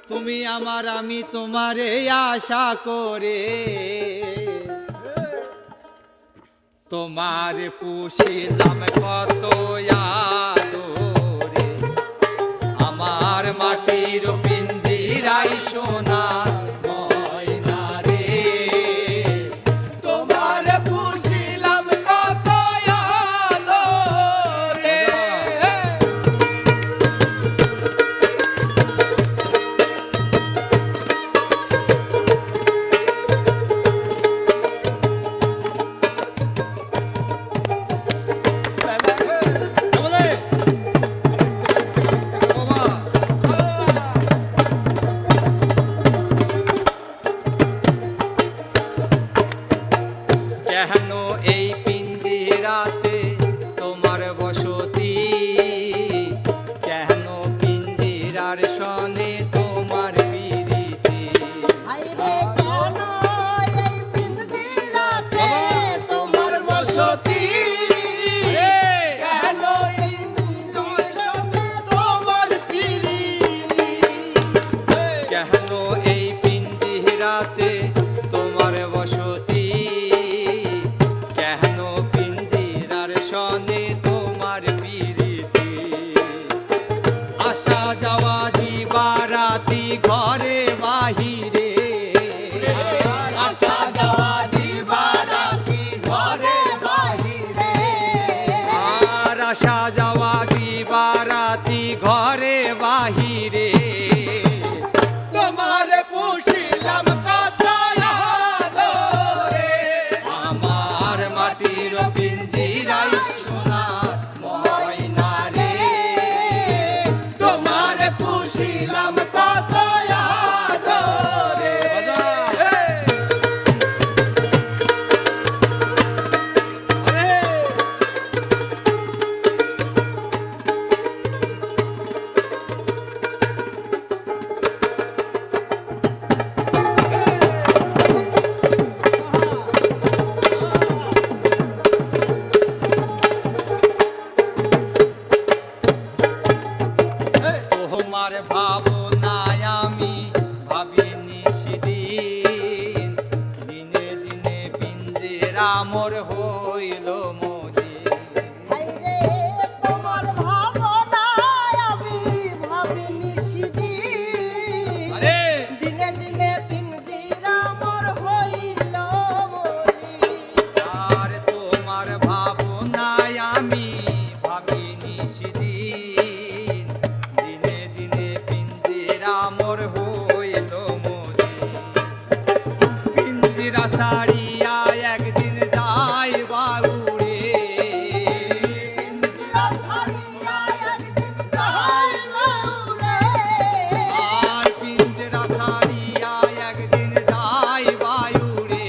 তুমি আমার আমি তোমারে আশা করে তোমার পুষিলাম কত আদরে আমার মাটির পিঞ্জিরাই সোনা ময়না রে তোমার পুষিলাম কত আদরে কেন এই পিঞ্জিরাতে তোমার বসতি কেন পিঞ্জিরার সনে তোমার প্রীতি তোমার বসতি কেন তোমার প্রীতি কেন এই পিঞ্জিরাতে তোমার বসতি কেন পিঞ্জিরার সনে তোমার প্রীতি আসা যাওয়া দিবারাতি ঘরে বাহিরে আসা যাওয়া দিবারাতি ঘরে বাহিরে আর আসা যাওয়া দিবারাতি ঘরে বাহিরে তোমার পুষিলাম কত আদরে আমার মাটির পিঞ্জিরাই সোনা ময়না রে তোমার পুষিলাম কত আদরে তোমার ভাবনায় আমি ভাবিনি সেদিন দিনে দিনে পিঞ্জিরা মোর হইল মলিন আরে আর তোমার ভাবনায় আমি ভাবিনি সেদিন দিনে দিনে পিঞ্জিরা মোর হইল মলিন পিঞ্জিরা ছাড়িয়া একদিন যাই বাউরে আর পিঞ্জিরা ছাড়িয়া একদিন যাই বায়ুরে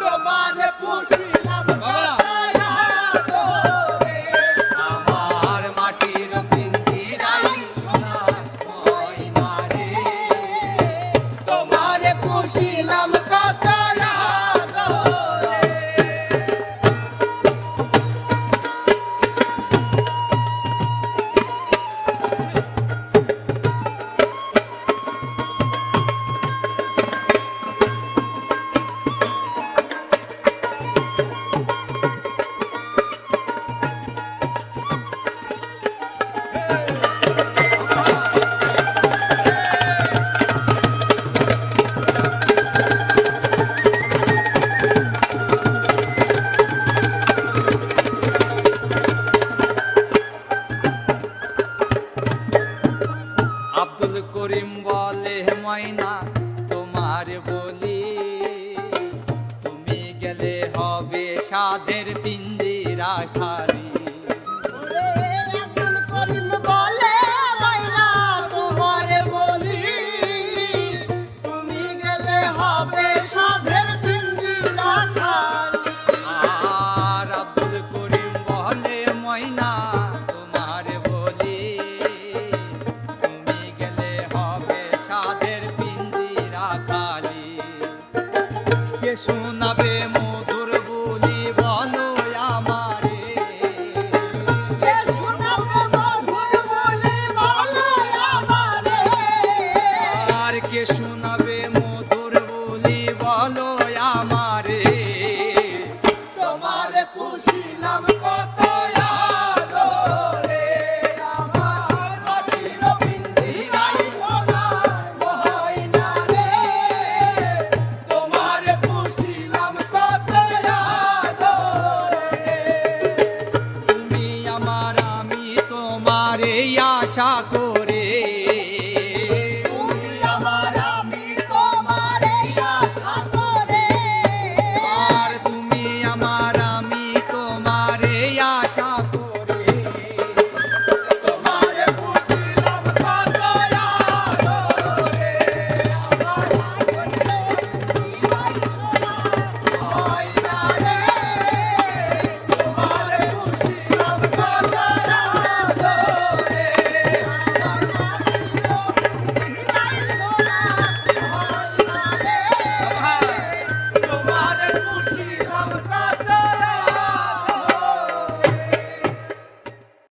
তোমার পুষিলাম আমার মাটির পিঞ্জিরাই সোনা ময়না রে তোমার পুষিলাম কত আদরে আব্দুল করিম বলে ময়না তোমার বলি তুমি গেলে হবে সাধের পিঞ্জিরা খালি